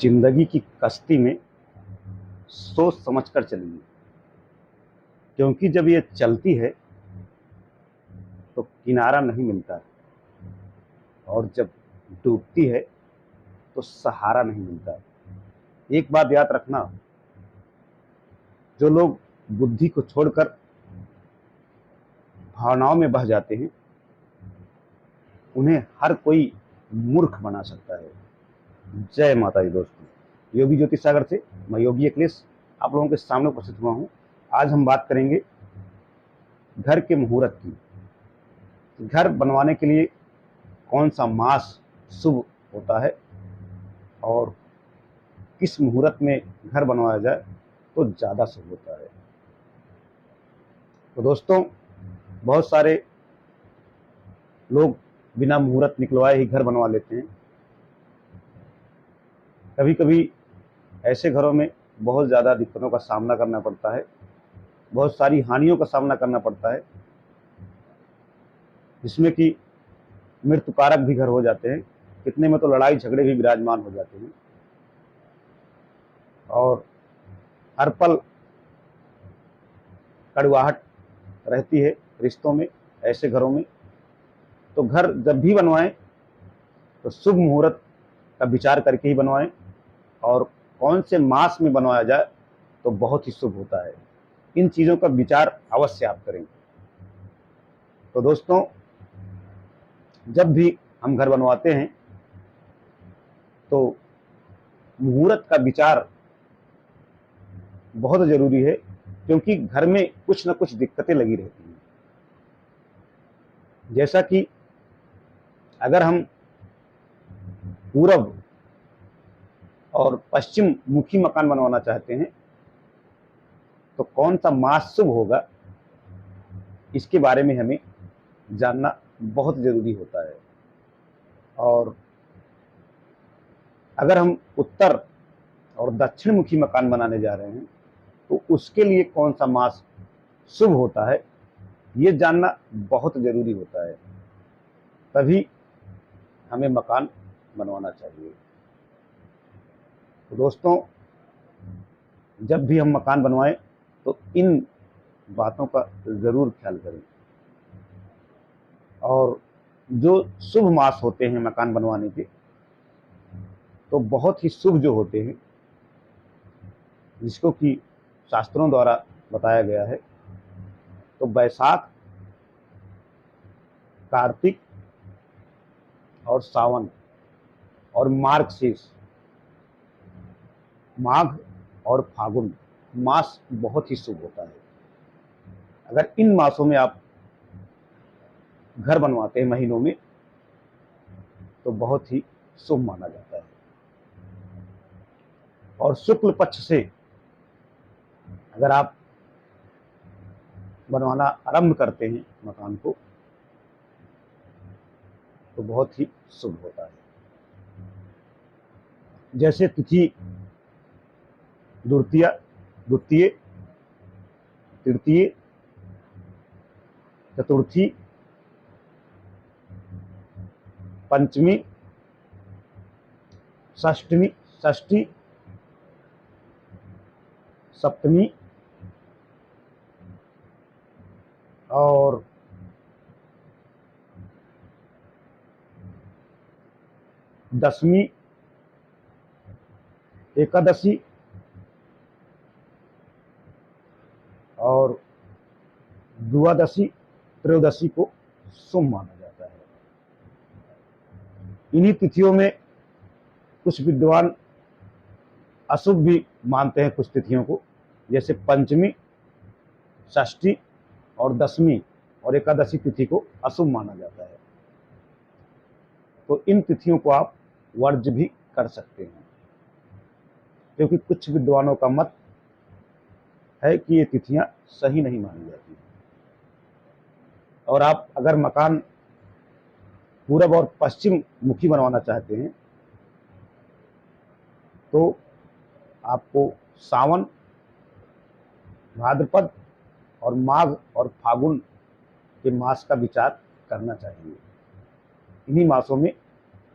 जिंदगी की कश्ती में सोच समझ कर चलिए, क्योंकि जब ये चलती है तो किनारा नहीं मिलता है, और जब डूबती है तो सहारा नहीं मिलता है। एक बात याद रखना, जो लोग बुद्धि को छोड़कर भावनाओं में बह जाते हैं, उन्हें हर कोई मूर्ख बना सकता है। जय माता दी दोस्तों, योगी ज्योतिष सागर से मैं योगी अखिलेश आप लोगों के सामने उपस्थित हुआ हूँ। आज हम बात करेंगे घर के मुहूर्त की। घर बनवाने के लिए कौन सा मास शुभ होता है और किस मुहूर्त में घर बनवाया जाए तो ज़्यादा शुभ होता है। तो दोस्तों, बहुत सारे लोग बिना मुहूर्त निकलवाए ही घर बनवा लेते हैं। कभी कभी ऐसे घरों में बहुत ज़्यादा दिक्कतों का सामना करना पड़ता है, बहुत सारी हानियों का सामना करना पड़ता है, जिसमें कि मृत्यु कारक भी घर हो जाते हैं। कितने में तो लड़ाई झगड़े भी विराजमान हो जाते हैं, और हर पल कड़वाहट रहती है रिश्तों में। ऐसे घरों में तो घर जब भी बनवाएं तो शुभ मुहूर्त का विचार करके ही बनवाएं, और कौन से मास में बनवाया जाए तो बहुत ही शुभ होता है। इन चीज़ों का विचार अवश्य आप करें। तो दोस्तों, जब भी हम घर बनवाते हैं तो मुहूर्त का विचार बहुत ज़रूरी है, क्योंकि घर में कुछ न कुछ दिक्कतें लगी रहती हैं। जैसा कि अगर हम पूरब और पश्चिम मुखी मकान बनवाना चाहते हैं तो कौन सा मास शुभ होगा, इसके बारे में हमें जानना बहुत ज़रूरी होता है। और अगर हम उत्तर और दक्षिण मुखी मकान बनाने जा रहे हैं तो उसके लिए कौन सा मास शुभ होता है, ये जानना बहुत ज़रूरी होता है। तभी हमें मकान बनवाना चाहिए। तो दोस्तों, जब भी हम मकान बनवाएं तो इन बातों का ज़रूर ख्याल करें। और जो शुभ मास होते हैं मकान बनवाने के, तो बहुत ही शुभ जो होते हैं, जिसको कि शास्त्रों द्वारा बताया गया है, तो बैसाख, कार्तिक और सावन और मार्गशीर्ष, माघ और फागुन मास बहुत ही शुभ होता है। अगर इन मासों में आप घर बनवाते हैं महीनों में, तो बहुत ही शुभ माना जाता है। और शुक्ल पक्ष से अगर आप बनवाना आरंभ करते हैं मकान को, तो बहुत ही शुभ होता है। जैसे तिथि द्वितीय, द्वितीय, तृतीय, चतुर्थी, पंचमी, षष्ठमी, षष्ठी, सप्तमी और दसवीं, एकादशी और द्वादशी, त्रयोदशी को शुभ माना जाता है। इन्हीं तिथियों में कुछ विद्वान अशुभ भी मानते हैं कुछ तिथियों को, जैसे पंचमी, षष्ठी और दसवीं और एकादशी तिथि को अशुभ माना जाता है। तो इन तिथियों को आप वर्ज्य भी कर सकते हैं, क्योंकि कुछ विद्वानों का मत है कि ये तिथियां सही नहीं मानी जाती। और आप अगर मकान पूरब और पश्चिम मुखी बनवाना चाहते हैं तो आपको सावन, भाद्रपद और माघ और फागुन के मास का विचार करना चाहिए। इन्हीं मासों में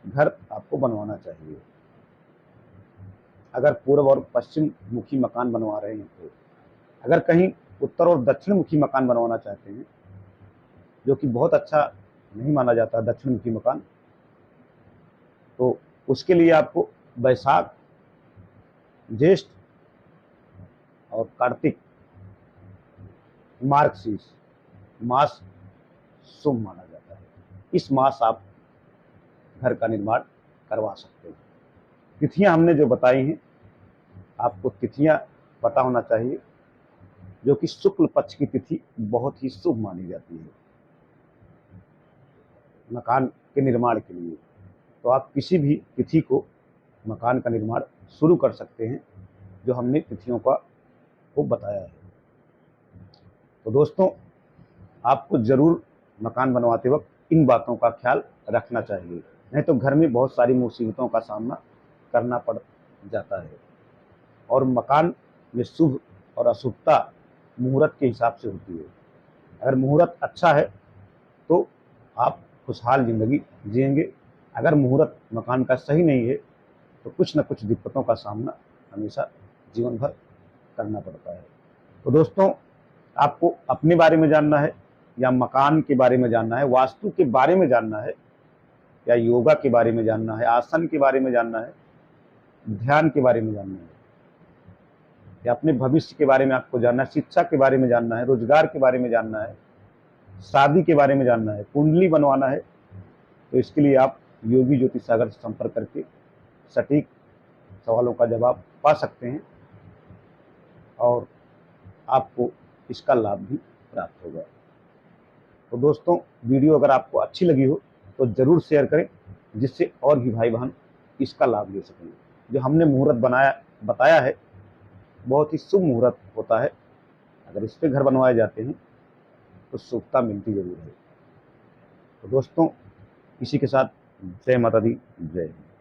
घर आपको बनवाना चाहिए। अगर पूर्व और पश्चिम मुखी मकान बनवा रहे हैं तो, अगर कहीं उत्तर और दक्षिण मुखी मकान बनवाना चाहते हैं, जो कि बहुत अच्छा नहीं माना जाता दक्षिण मुखी मकान, तो उसके लिए आपको वैशाख, ज्येष्ठ और कार्तिक मार्गशीर्ष मास शुभ माना जाता है। इस मास आप घर का निर्माण करवा सकते हैं। तिथियां हमने जो बताई हैं, आपको तिथियां पता होना चाहिए, जो कि शुक्ल पक्ष की तिथि बहुत ही शुभ मानी जाती है मकान के निर्माण के लिए। तो आप किसी भी तिथि को मकान का निर्माण शुरू कर सकते हैं, जो हमने तिथियों को बताया है। तो दोस्तों, आपको ज़रूर मकान बनवाते वक्त इन बातों का ख्याल रखना चाहिए, नहीं तो घर में बहुत सारी मुसीबतों का सामना करना पड़ जाता है। और मकान में शुभ और अशुभता मुहूर्त के हिसाब से होती है। अगर मुहूर्त अच्छा है तो आप खुशहाल ज़िंदगी जिएंगे, अगर मुहूर्त मकान का सही नहीं है तो कुछ न कुछ दिक्कतों का सामना हमेशा जीवन भर करना पड़ता है। तो दोस्तों, आपको अपने बारे में जानना है या मकान के बारे में जानना है, वास्तु के बारे में जानना है, या योगा के बारे में जानना है, आसन के बारे में जानना है, ध्यान के बारे में जानना है, या अपने भविष्य के बारे में आपको जानना है, शिक्षा के बारे में जानना है, रोजगार के बारे में जानना है, शादी के बारे में जानना है, कुंडली बनवाना है, तो इसके लिए आप योगी ज्योतिष सागर से संपर्क करके सटीक सवालों का जवाब पा सकते हैं और आपको इसका लाभ भी प्राप्त होगा। तो दोस्तों, वीडियो अगर आपको अच्छी लगी हो तो ज़रूर शेयर करें, जिससे और भी भाई बहन इसका लाभ ले सकें। जो हमने मुहूर्त बताया है, बहुत ही शुभ मुहूर्त होता है। अगर इस पे घर बनवाए जाते हैं तो शुभता मिलती जरूर है। तो दोस्तों, इसी के साथ जय माता दी, जय हिंद।